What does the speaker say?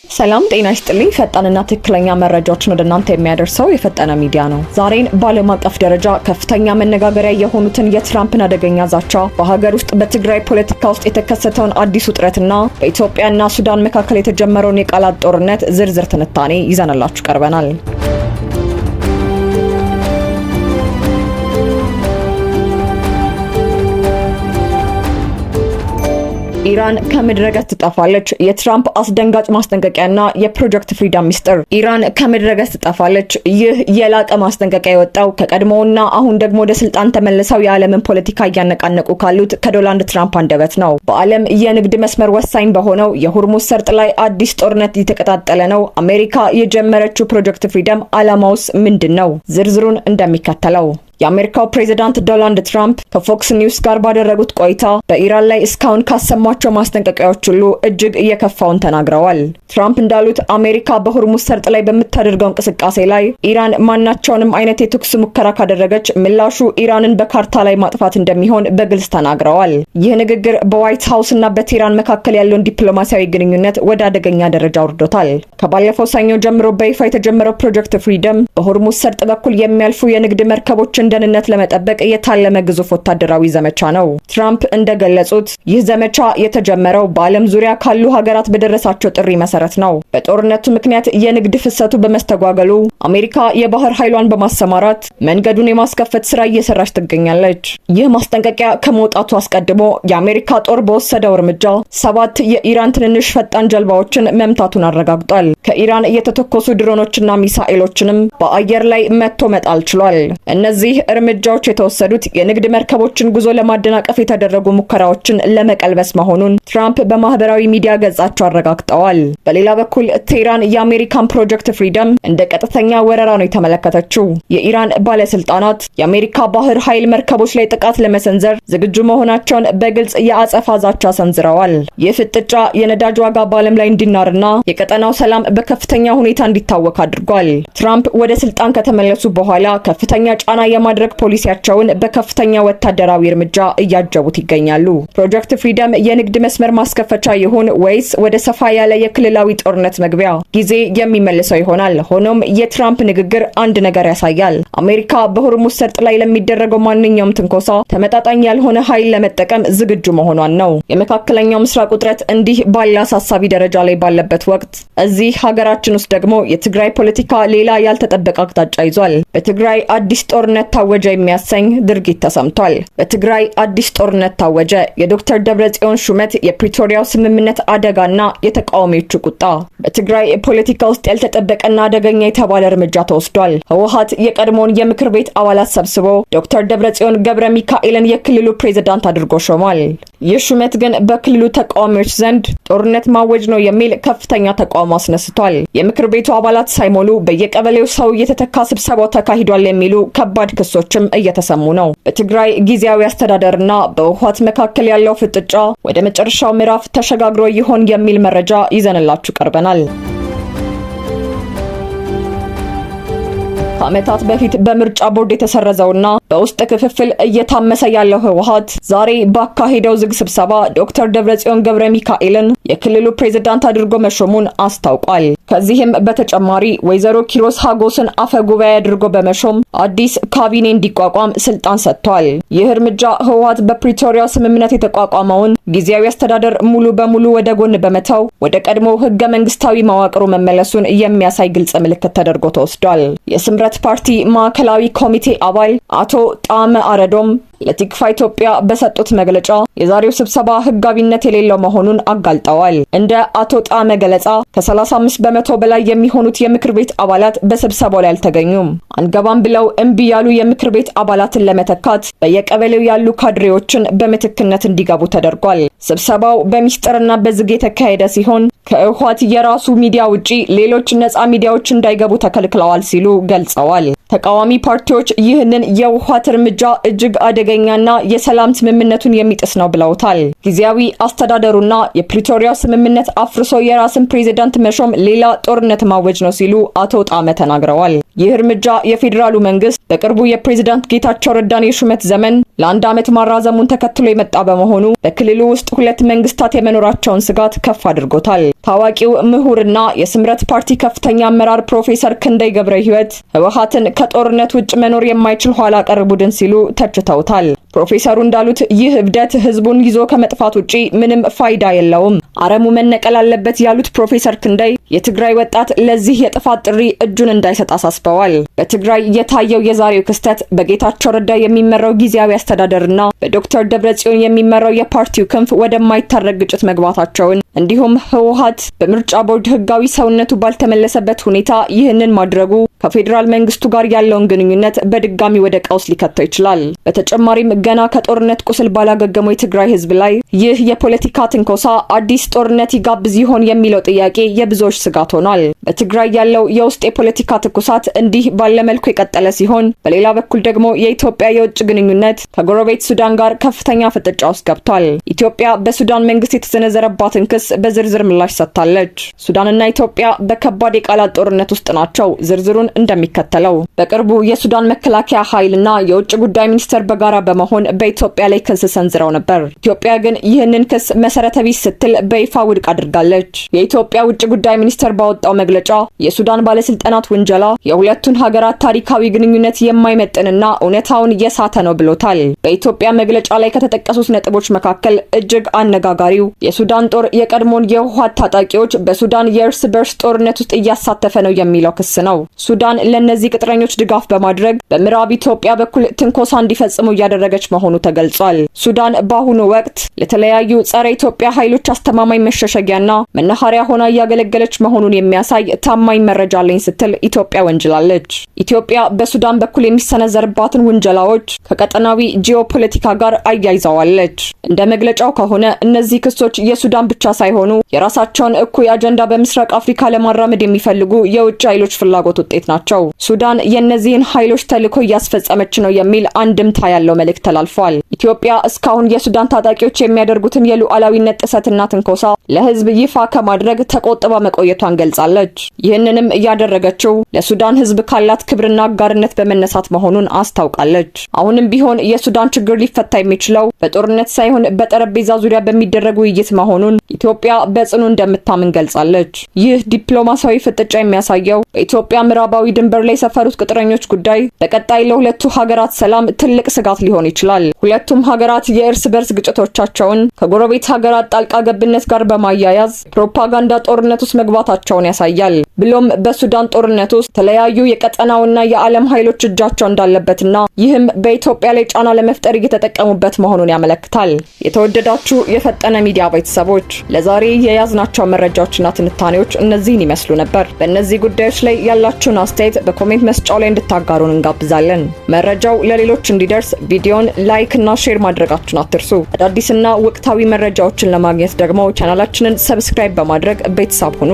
ሰላም ጤና ይስጥልኝ። ፈጣንና ትክክለኛ መረጃዎችን ወደ እናንተ የሚያደርሰው የፈጠነ ሚዲያ ነው። ዛሬን በዓለም አቀፍ ደረጃ ከፍተኛ መነጋገሪያ የሆኑትን የትራምፕን አደገኛ ዛቻ፣ በሀገር ውስጥ በትግራይ ፖለቲካ ውስጥ የተከሰተውን አዲስ ውጥረትና በኢትዮጵያና ሱዳን መካከል የተጀመረውን የቃላት ጦርነት ዝርዝር ትንታኔ ይዘንላችሁ ቀርበናል። ኢራን ከምድረ ገጽ ትጠፋለች። የትራምፕ አስደንጋጭ ማስጠንቀቂያና የፕሮጀክት ፍሪደም ሚስጥር። ኢራን ከምድረ ገጽ ትጠፋለች። ይህ የላቀ ማስጠንቀቂያ የወጣው ከቀድሞውና አሁን ደግሞ ወደ ስልጣን ተመልሰው የዓለምን ፖለቲካ እያነቃነቁ ካሉት ከዶናልድ ትራምፕ አንደበት ነው። በዓለም የንግድ መስመር ወሳኝ በሆነው የሆርሙዝ ሰርጥ ላይ አዲስ ጦርነት እየተቀጣጠለ ነው። አሜሪካ የጀመረችው ፕሮጀክት ፍሪደም ዓላማውስ ምንድን ነው? ዝርዝሩን እንደሚከተለው። የአሜሪካው ፕሬዝዳንት ዶናልድ ትራምፕ ከፎክስ ኒውስ ጋር ባደረጉት ቆይታ በኢራን ላይ እስካሁን ካሰሟቸው ማስጠንቀቂያዎች ሁሉ እጅግ እየከፋውን ተናግረዋል። ትራምፕ እንዳሉት አሜሪካ በሆርሙዝ ሰርጥ ላይ በምታደርገው እንቅስቃሴ ላይ ኢራን ማናቸውንም አይነት የተኩስ ሙከራ ካደረገች ምላሹ ኢራንን በካርታ ላይ ማጥፋት እንደሚሆን በግልጽ ተናግረዋል። ይህ ንግግር በዋይት ሀውስ እና በቴህራን መካከል ያለውን ዲፕሎማሲያዊ ግንኙነት ወደ አደገኛ ደረጃ አውርዶታል። ከባለፈው ሰኞ ጀምሮ በይፋ የተጀመረው ፕሮጀክት ፍሪደም በሆርሙዝ ሰርጥ በኩል የሚያልፉ የንግድ መርከቦችን ደህንነት ለመጠበቅ የታለመ ግዙፍ ወታደራዊ ዘመቻ ነው። ትራምፕ እንደገለጹት ይህ ዘመቻ የተጀመረው በዓለም ዙሪያ ካሉ ሀገራት በደረሳቸው ጥሪ መሰረት ነው። በጦርነቱ ምክንያት የንግድ ፍሰቱ በመስተጓገሉ አሜሪካ የባህር ኃይሏን በማሰማራት መንገዱን የማስከፈት ስራ እየሰራች ትገኛለች። ይህ ማስጠንቀቂያ ከመውጣቱ አስቀድሞ የአሜሪካ ጦር በወሰደው እርምጃ 7 የኢራን ትንንሽ ፈጣን ጀልባዎችን መምታቱን አረጋግጧል። ከኢራን የተተኮሱ ድሮኖችና ሚሳኤሎችንም በአየር ላይ መጥቶ መጣል ችሏል። እነዚህ እርምጃዎች የተወሰዱት የንግድ መርከቦችን ጉዞ ለማደናቀፍ የተደረጉ ሙከራዎችን ለመቀልበስ መሆኑን ትራምፕ በማህበራዊ ሚዲያ ገጻቸው አረጋግጠዋል። በሌላ በኩል ቴህራን የአሜሪካን ፕሮጀክት ፍሪደም እንደ ቀጥተኛ ወረራ ነው የተመለከተችው። የኢራን ባለስልጣናት የአሜሪካ ባህር ኃይል መርከቦች ላይ ጥቃት ለመሰንዘር ዝግጁ መሆናቸውን በግልጽ የአጸፋ ዛቻ ሰንዝረዋል። ይህ ፍጥጫ የነዳጅ ዋጋ በዓለም ላይ እንዲናርና የቀጠናው ሰላም በከፍተኛ ሁኔታ እንዲታወክ አድርጓል። ትራምፕ ወደ ስልጣን ከተመለሱ በኋላ ከፍተኛ ጫና የማድረግ ፖሊሲያቸውን በከፍተኛ ወታደራዊ እርምጃ እያጀቡት ይገኛሉ። ፕሮጀክት ፍሪደም የንግድ መስመር ማስከፈቻ ይሁን ወይስ ወደ ሰፋ ያለ የክልላዊ ጦርነት መግቢያ? ጊዜ የሚመልሰው ይሆናል። ሆኖም የትራምፕ ንግግር አንድ ነገር ያሳያል። አሜሪካ በሆርሙዝ ሰርጥ ላይ ለሚደረገው ማንኛውም ትንኮሳ ተመጣጣኝ ያልሆነ ኃይል ለመጠቀም ዝግጁ መሆኗን ነው። የመካከለኛው ምስራቅ ውጥረት እንዲህ ባለ አሳሳቢ ደረጃ ላይ ባለበት ወቅት እዚህ ሀገራችን ውስጥ ደግሞ የትግራይ ፖለቲካ ሌላ ያልተጠበቀ አቅጣጫ ይዟል። በትግራይ አዲስ ጦርነት ታወጀ የሚያሰኝ ድርጊት ተሰምቷል። በትግራይ አዲስ ጦርነት ታወጀ። የዶክተር ደብረጽዮን ሹመት፣ የፕሪቶሪያው ስምምነት አደጋና የተቃዋሚዎቹ ቁጣ። በትግራይ ፖለቲካ ውስጥ ያልተጠበቀና አደገኛ የተባለ እርምጃ ተወስዷል። ህወሓት የቀድሞውን የምክር ቤት አባላት ሰብስቦ ዶክተር ደብረጽዮን ገብረ ሚካኤልን የክልሉ ፕሬዝዳንት አድርጎ ሾሟል። ይህ ሹመት ግን በክልሉ ተቃዋሚዎች ዘንድ ጦርነት ማወጅ ነው የሚል ከፍተኛ ተቃውሞ አስነስቷል። የምክር ቤቱ አባላት ሳይሞሉ በየቀበሌው ሰው እየተተካ ስብሰባው ተካሂዷል የሚሉ ከባድ ክሶችም እየተሰሙ ነው። በትግራይ ጊዜያዊ አስተዳደርና በህወሓት መካከል ያለው ፍጥጫ ወደ መጨረሻው ምዕራፍ ተሸጋግሮ ይሆን የሚል መረጃ ይዘንላችሁ ቀርበናል። ከዓመታት በፊት በምርጫ ቦርድ የተሰረዘውና በውስጥ ክፍፍል እየታመሰ ያለው ህወሓት ዛሬ ባካሄደው ዝግ ስብሰባ ዶክተር ደብረጽዮን ገብረ ሚካኤልን የክልሉ ፕሬዝዳንት አድርጎ መሾሙን አስታውቋል። ከዚህም በተጨማሪ ወይዘሮ ኪሮስ ሀጎስን አፈ ጉባኤ አድርጎ በመሾም አዲስ ካቢኔ እንዲቋቋም ስልጣን ሰጥቷል። ይህ እርምጃ ህወሓት በፕሪቶሪያው ስምምነት የተቋቋመውን ጊዜያዊ አስተዳደር ሙሉ በሙሉ ወደ ጎን በመተው ወደ ቀድሞ ህገ መንግስታዊ መዋቅሩ መመለሱን የሚያሳይ ግልጽ ምልክት ተደርጎ ተወስዷል። የስምረት ፓርቲ ማዕከላዊ ኮሚቴ አባል አቶ ጣመ አረዶም ለቲክፋ ኢትዮጵያ በሰጡት መግለጫ የዛሬው ስብሰባ ህጋዊነት የሌለው መሆኑን አጋልጠዋል። እንደ አቶ ጣመ ገለጻ ከ35 በመቶ በላይ የሚሆኑት የምክር ቤት አባላት በስብሰባው ላይ አልተገኙም። አንገባም ብለው እምቢ ያሉ የምክር ቤት አባላትን ለመተካት በየቀበሌው ያሉ ካድሬዎችን በምትክነት እንዲገቡ ተደርጓል። ስብሰባው በሚስጥርና በዝግ የተካሄደ ሲሆን ከህወሓት የራሱ ሚዲያ ውጪ ሌሎች ነፃ ሚዲያዎች እንዳይገቡ ተከልክለዋል ሲሉ ገልጸዋል። ተቃዋሚ ፓርቲዎች ይህንን የህወሓት እርምጃ እጅግ አደገኛና የሰላም ስምምነቱን የሚጥስ ነው ብለውታል። ጊዜያዊ አስተዳደሩና የፕሪቶሪያው ስምምነት አፍርሶ የራስን ፕሬዝዳንት መሾም ሌላ ጦርነት ማወጅ ነው ሲሉ አቶ ጣመ ተናግረዋል። ይህ እርምጃ የፌዴራሉ መንግስት በቅርቡ የፕሬዝዳንት ጌታቸው ረዳን የሹመት ዘመን ለአንድ ዓመት ማራዘሙን ተከትሎ የመጣ በመሆኑ በክልሉ ውስጥ ሁለት መንግስታት የመኖራቸውን ስጋት ከፍ አድርጎታል። ታዋቂው ምሁርና የስምረት ፓርቲ ከፍተኛ አመራር ፕሮፌሰር ክንደይ ገብረ ሕይወት ህወሓትን ከጦርነት ውጭ መኖር የማይችል ኋላ ቀር ቡድን ሲሉ ተችተውታል። ፕሮፌሰሩ እንዳሉት ይህ እብደት ህዝቡን ይዞ ከመጥፋት ውጪ ምንም ፋይዳ የለውም፣ አረሙ መነቀል አለበት ያሉት ፕሮፌሰር ክንደይ የትግራይ ወጣት ለዚህ የጥፋት ጥሪ እጁን እንዳይሰጥ አሳስበዋል። በትግራይ የታየው የዛሬው ክስተት በጌታቸው ረዳ የሚመራው ጊዜያዊ አስተዳደርና በዶክተር ደብረጽዮን የሚመራው የፓርቲው ክንፍ ወደማይታረቅ ግጭት መግባታቸውን እንዲሁም ህወሓት በምርጫ ቦርድ ህጋዊ ሰውነቱ ባልተመለሰበት ሁኔታ ይህንን ማድረጉ ከፌዴራል መንግስቱ ጋር ያለውን ግንኙነት በድጋሚ ወደ ቀውስ ሊከተው ይችላል። በተጨማሪም ገና ከጦርነት ቁስል ባላገገመው የትግራይ ህዝብ ላይ ይህ የፖለቲካ ትንኮሳ አዲስ ጦርነት ይጋብዝ ይሆን የሚለው ጥያቄ የብዙዎች ስጋት ሆኗል። በትግራይ ያለው የውስጥ የፖለቲካ ትኩሳት እንዲህ ባለመልኩ የቀጠለ ሲሆን፣ በሌላ በኩል ደግሞ የኢትዮጵያ የውጭ ግንኙነት ከጎረቤት ሱዳን ጋር ከፍተኛ ፍጥጫ ውስጥ ገብቷል። ኢትዮጵያ በሱዳን መንግስት የተሰነዘረባትን ክስ በዝርዝር ምላሽ ሰጥታለች። ሱዳንና ኢትዮጵያ በከባድ የቃላት ጦርነት ውስጥ ናቸው። ዝርዝሩን እንደሚከተለው። በቅርቡ የሱዳን መከላከያ ኃይልና የውጭ ጉዳይ ሚኒስቴር በጋራ በመሆን በኢትዮጵያ ላይ ክስ ሰንዝረው ነበር። ኢትዮጵያ ግን ይህንን ክስ መሰረተ ቢስ ስትል በይፋ ውድቅ አድርጋለች። የኢትዮጵያ ውጭ ጉዳይ ሚኒስቴር ባወጣው መግለጫ የሱዳን ባለስልጣናት ውንጀላ የሁለቱን ሀገራት ታሪካዊ ግንኙነት የማይመጥንና እውነታውን የሳተ ነው ብሎታል። በኢትዮጵያ መግለጫ ላይ ከተጠቀሱት ነጥቦች መካከል እጅግ አነጋጋሪው የሱዳን ጦር የቀድሞውን የህወሓት ታጣቂዎች በሱዳን የእርስ በርስ ጦርነት ውስጥ እያሳተፈ ነው የሚለው ክስ ነው። ሱዳን ለነዚህ ቅጥረኞች ድጋፍ በማድረግ በምዕራብ ኢትዮጵያ በኩል ትንኮሳ እንዲፈጽሙ እያደረገች መሆኑ ተገልጿል። ሱዳን በአሁኑ ወቅት ለተለያዩ ጸረ ኢትዮጵያ ኃይሎች አስተማማኝ መሸሸጊያና መናኸሪያ ሆና እያገለገለች መሆኑን የሚያሳይ ታማኝ መረጃ አለኝ ስትል ኢትዮጵያ ወንጅላለች። ኢትዮጵያ በሱዳን በኩል የሚሰነዘርባትን ውንጀላዎች ከቀጠናዊ ጂኦፖለቲካ ጋር አያይዘዋለች። እንደ መግለጫው ከሆነ እነዚህ ክሶች የሱዳን ብቻ ሳይሆኑ የራሳቸውን እኩይ አጀንዳ በምስራቅ አፍሪካ ለማራመድ የሚፈልጉ የውጭ ኃይሎች ፍላጎት ውጤት ናቸው። ሱዳን የእነዚህን ኃይሎች ተልዕኮ እያስፈጸመች ነው የሚል አንድምታ ያለው መልእክት ተላልፏል። ኢትዮጵያ እስካሁን የሱዳን ታጣቂዎች የሚያደርጉትን የሉዓላዊነት ጥሰትና ትንኮሳ ለህዝብ ይፋ ከማድረግ ተቆጥባ መቆየቷን ገልጻለች። ይህንንም እያደረገችው ለሱዳን ህዝብ ካላት ክብርና አጋርነት በመነሳት መሆኑን አስታውቃለች። አሁንም ቢሆን የሱዳን ችግር ሊፈታ የሚችለው በጦርነት ሳይሆን በጠረጴዛ ዙሪያ በሚደረግ ውይይት መሆኑን ኢትዮጵያ በጽኑ እንደምታምን ገልጻለች። ይህ ዲፕሎማሲያዊ ፍጥጫ የሚያሳየው በኢትዮጵያ ምዕራባዊ ድንበር ላይ የሰፈሩት ቅጥረኞች ጉዳይ በቀጣይ ለሁለቱ ሀገራት ሰላም ትልቅ ስጋት ሊሆን ይችላል። ሁለቱም ሀገራት የእርስ በርስ ግጭቶቻቸውን ከጎረቤት ሀገራት ጣልቃ ገብነት ጋር በማያያዝ ፕሮፓጋንዳ ጦርነት ውስጥ መግባታቸውን ያሳያል። ብሎም በሱዳን ጦርነት ውስጥ የተለያዩ የቀጠናውና የዓለም ኃይሎች እጃቸው እንዳለበትና ይህም በኢትዮጵያ ላይ ጫና ለመፍጠር እየተጠቀሙበት መሆኑን ያመለክታል። የተወደዳችሁ የፈጠነ ሚዲያ ቤተሰቦች ለዛሬ የያዝናቸው መረጃዎችና ትንታኔዎች እነዚህን ይመስሉ ነበር። በእነዚህ ጉዳዮች ላይ ያላችሁን አስተያየት በኮሜንት መስጫው ላይ እንድታጋሩን እንጋብዛለን። መረጃው ለሌሎች እንዲደርስ ቪዲዮን ላይክ እና ሼር ማድረጋችሁን አትርሱ። አዳዲስና ወቅታዊ መረጃዎችን ለማግኘት ደግሞ ቻናላችንን ሰብስክራይብ በማድረግ ቤተሰብ ሁኑ።